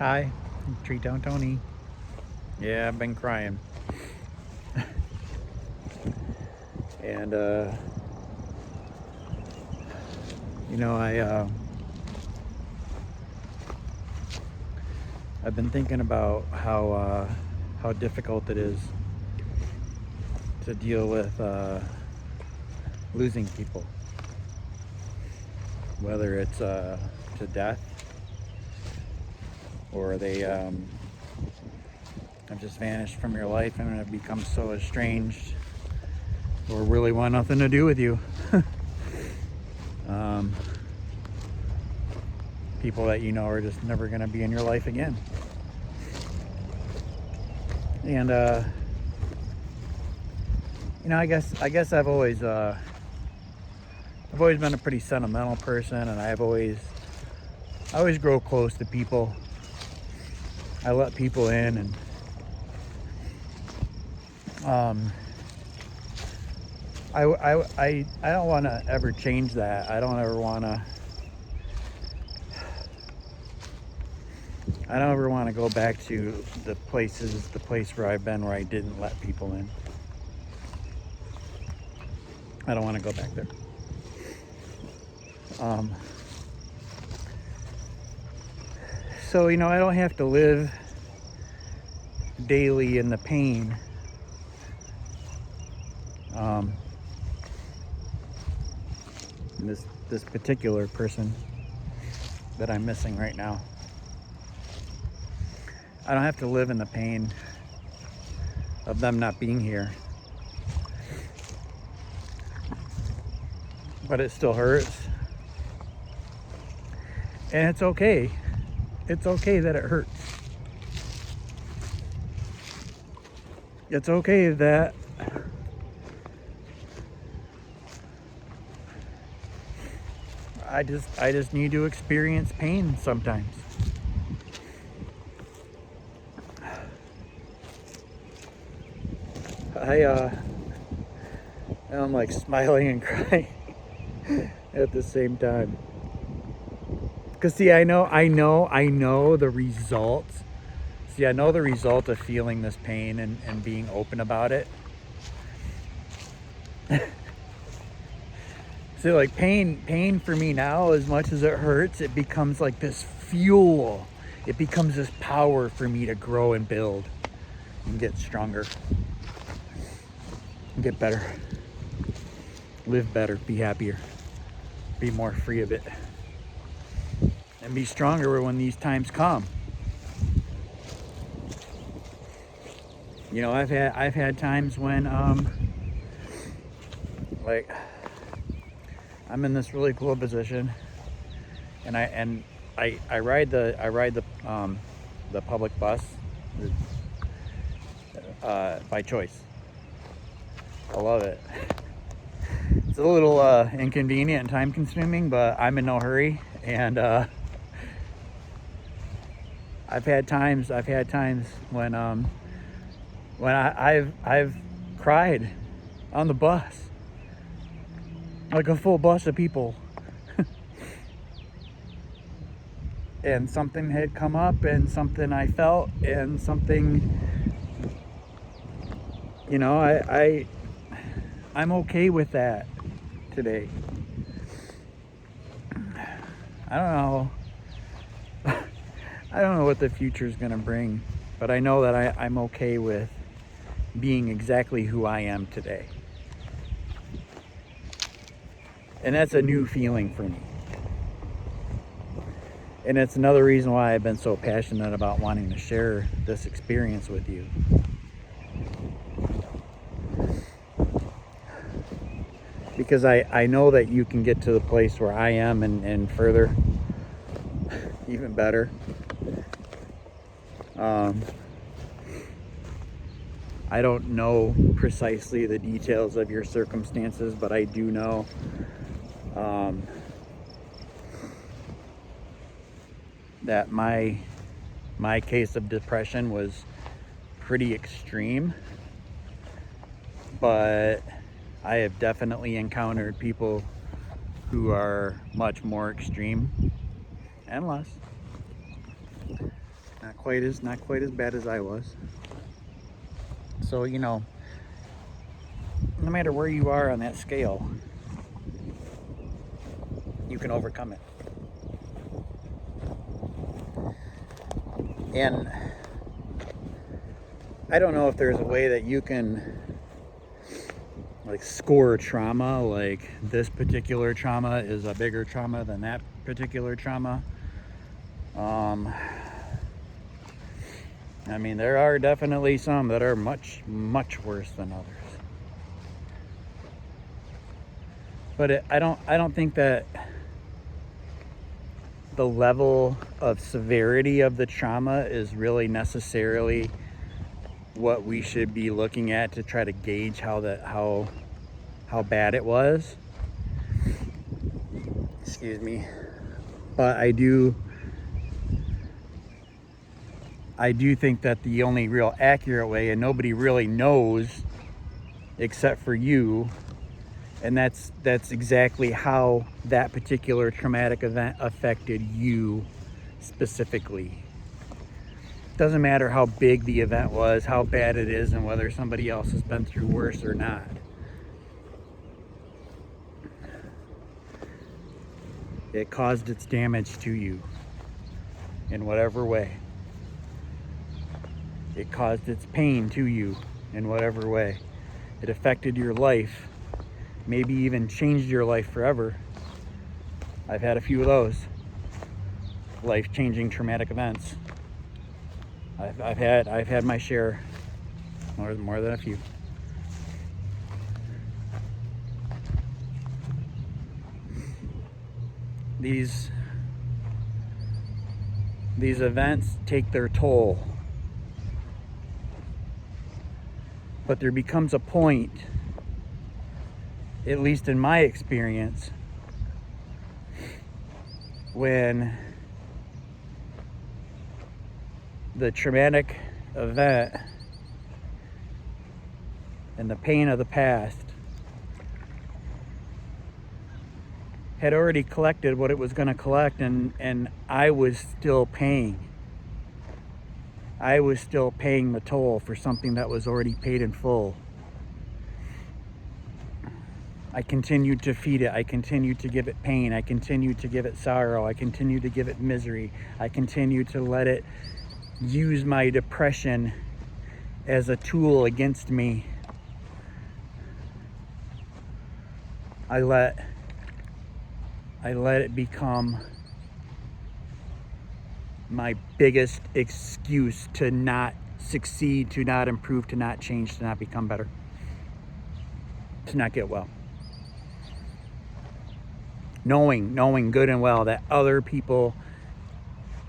Hi, Treat Down Tony. Yeah, I've been crying. And, you know, I've been thinking about how difficult it is to deal with losing people, whether it's to death or they have just vanished from your life and have become so estranged or really want nothing to do with you. People that you know are just never going to be in your life again. And you know, I guess I've always been a pretty sentimental person, and I always grow close to people. I let people in, and I don't want to ever change that. I don't ever want to go back to the place where I've been where I didn't let people in. I don't want to go back there. So, you know, I don't have to live daily in the pain. This particular person that I'm missing right now. I don't have to live in the pain of them not being here. But it still hurts. And it's okay. It's okay that it hurts. It's okay that I just need to experience pain sometimes. I'm like smiling and crying at the same time. Cause see, I know the results. See, I know the result of feeling this pain and being open about it. So like pain for me now, as much as it hurts, it becomes like this fuel. It becomes this power for me to grow and build and get stronger and get better, live better, be happier, be more free of it, and be stronger when these times come. You know, I've had times when like I'm in this really cool position, and I ride the public bus by choice. I love it. It's a little inconvenient and time consuming, but I'm in no hurry. And I've had times when I've cried on the bus, like a full bus of people. And something had come up, and something I felt, and something, you know, I'm okay with that today. I don't know. I don't know what the future is going to bring, but I know that I'm okay with being exactly who I am today. And that's a new feeling for me. And it's another reason why I've been so passionate about wanting to share this experience with you. Because I know that you can get to the place where I am and further, even better. I don't know precisely the details of your circumstances, but I do know that my case of depression was pretty extreme, but I have definitely encountered people who are much more extreme and less. Not quite as bad as I was. So, you know, no matter where you are on that scale, you can overcome it. And I don't know if there's a way that you can like score trauma, like this particular trauma is a bigger trauma than that particular trauma. I mean, there are definitely some that are much worse than others. But I don't think that the level of severity of the trauma is really necessarily what we should be looking at to try to gauge how bad it was. Excuse me. But I do think that the only real accurate way, and nobody really knows except for you, and that's exactly how that particular traumatic event affected you specifically. Doesn't matter how big the event was, how bad it is, and whether somebody else has been through worse or not. It caused its damage to you in whatever way. It caused its pain to you in whatever way. It affected your life, maybe even changed your life forever. I've had a few of those life-changing traumatic events. I've had my share, more than a few. These events take their toll. But there becomes a point, at least in my experience, when the traumatic event and the pain of the past had already collected what it was going to collect, and I was still paying. I was still paying the toll for something that was already paid in full. I continued to feed it. I continued to give it pain. I continued to give it sorrow. I continued to give it misery. I continued to let it use my depression as a tool against me. I let it become my biggest excuse to not succeed, to not improve, to not change, to not become better, to not get well. Knowing good and well that other people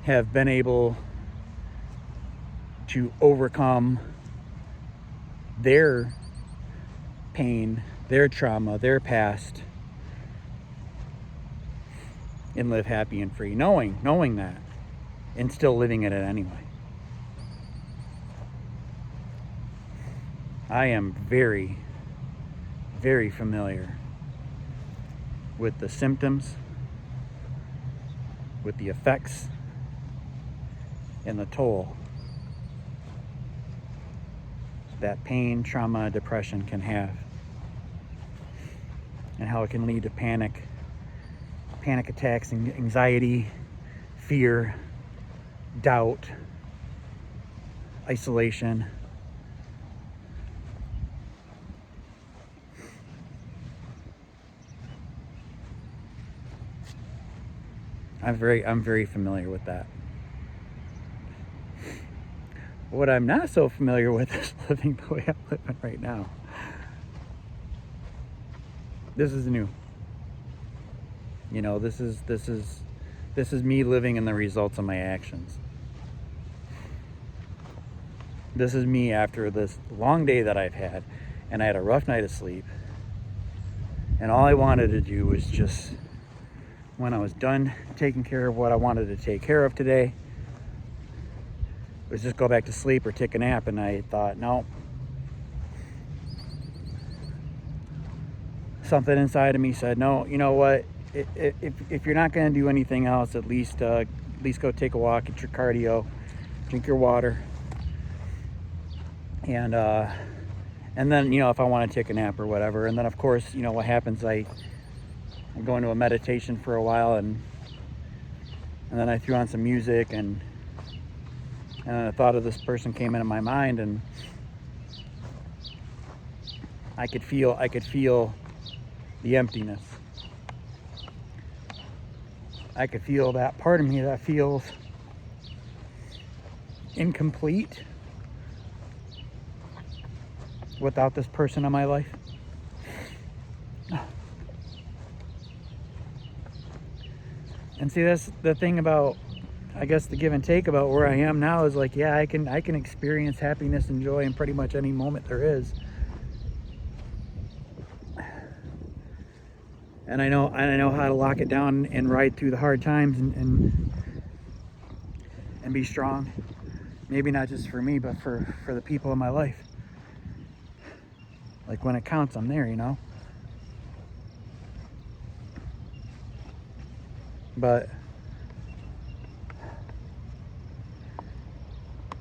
have been able to overcome their pain, their trauma, their past, and live happy and free. Knowing that, and still living in it anyway. I am very, very familiar with the symptoms, with the effects, and the toll that pain, trauma, depression can have, and how it can lead to panic attacks, anxiety, fear, doubt, isolation. I'm very familiar with that. What I'm not so familiar with is living the way I'm living right now. This is new. You know, this is me living in the results of my actions. This is me after this long day that I've had, and I had a rough night of sleep, and all I wanted to do was just, when I was done taking care of what I wanted to take care of today, was just go back to sleep or take a nap. And I thought, no, something inside of me said, no, you know what, if you're not going to do anything else, at least go take a walk, get your cardio, drink your water, and then, you know, if I want to take a nap or whatever. And then, of course, you know, what happens, I go into a meditation for a while, and then I threw on some music, and then the thought of this person came into my mind, and I could feel the emptiness. I could feel that part of me that feels incomplete without this person in my life. And see, that's the thing about, I guess, the give and take about where I am now is like, yeah, I can experience happiness and joy in pretty much any moment there is. And I know how to lock it down and ride through the hard times and be strong. Maybe not just for me, but for the people in my life. Like, when it counts, I'm there, you know? But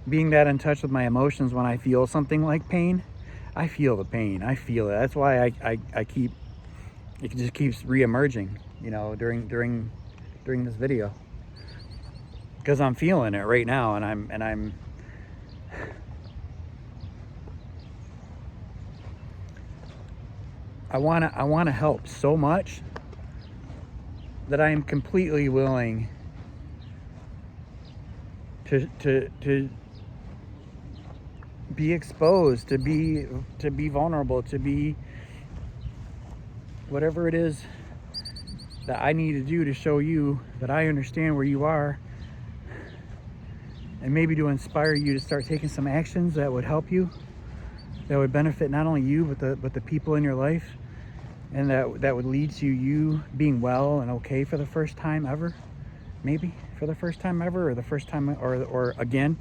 being that in touch with my emotions, when I feel something like pain, I feel the pain. I feel it. That's why I keep, it just keeps re-emerging, you know, during this video, because I'm feeling it right now, and I'm I want to help so much that I am completely willing to be exposed, to be vulnerable, to be whatever it is that I need to do to show you that I understand where you are, and maybe to inspire you to start taking some actions that would help you, that would benefit not only you but the people in your life, and that would lead to you being well and okay for the first time ever. Maybe for the first time ever, or the first time, or again.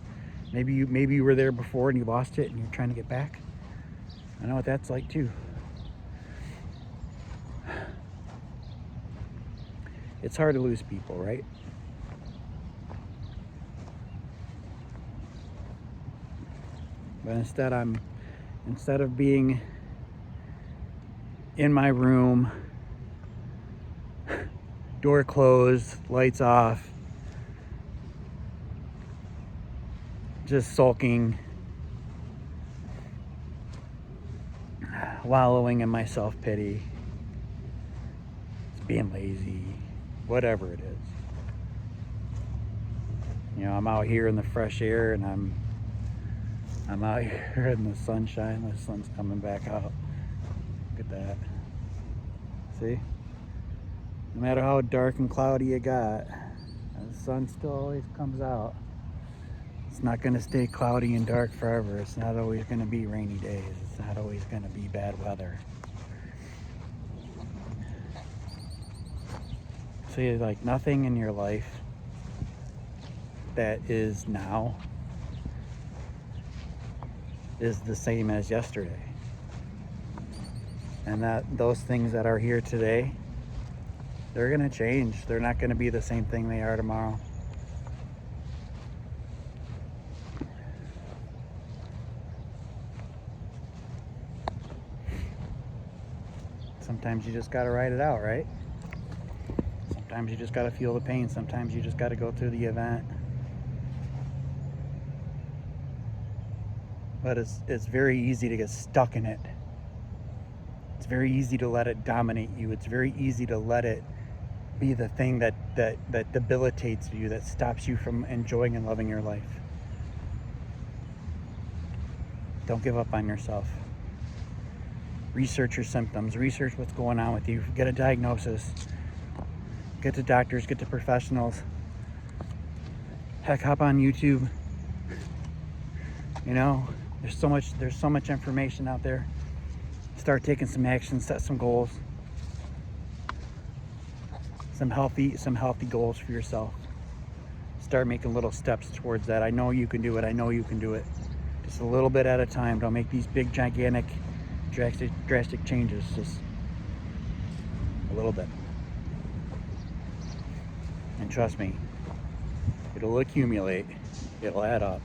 Maybe you were there before and you lost it and you're trying to get back. I know what that's like too. It's hard to lose people, right? But instead of being in my room, door closed, lights off, just sulking, wallowing in my self-pity, being lazy, whatever it is. You know, I'm out here in the fresh air, and I'm out here in the sunshine. The sun's coming back out. Look at that. See? No matter how dark and cloudy you got, the sun still always comes out. It's not going to stay cloudy and dark forever. It's not always going to be rainy days. It's not always going to be bad weather. See, like, nothing in your life that is now is the same as yesterday. And that those things that are here today, they're going to change. They're not going to be the same thing they are tomorrow. Sometimes you just got to ride it out, right? Sometimes you just got to feel the pain. Sometimes you just got to go through the event. But it's very easy to get stuck in it. It's very easy to let it dominate you. It's very easy to let it be the thing that debilitates you, that stops you from enjoying and loving your life. Don't give up on yourself. Research your symptoms. Research what's going on with you. Get a diagnosis. Get to doctors. Get to professionals. Heck, hop on YouTube. You know, there's so much information out there. Start taking some action. Set some goals. Some healthy goals for yourself. Start making little steps towards that. I know you can do it. I know you can do it. Just a little bit at a time. Don't make these big, gigantic, drastic changes. Just a little bit. And trust me, it'll accumulate. It'll add up.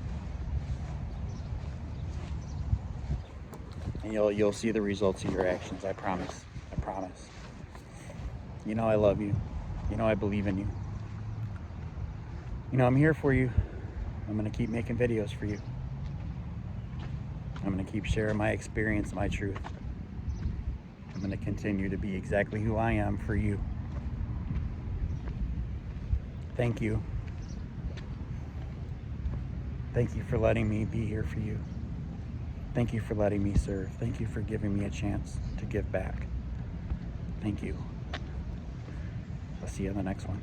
And you'll see the results of your actions, I promise. I promise. You know I love you. You know I believe in you. You know I'm here for you. I'm going to keep making videos for you. I'm going to keep sharing my experience, my truth. I'm going to continue to be exactly who I am for you. Thank you. Thank you for letting me be here for you. Thank you for letting me serve. Thank you for giving me a chance to give back. Thank you. I'll see you on the next one.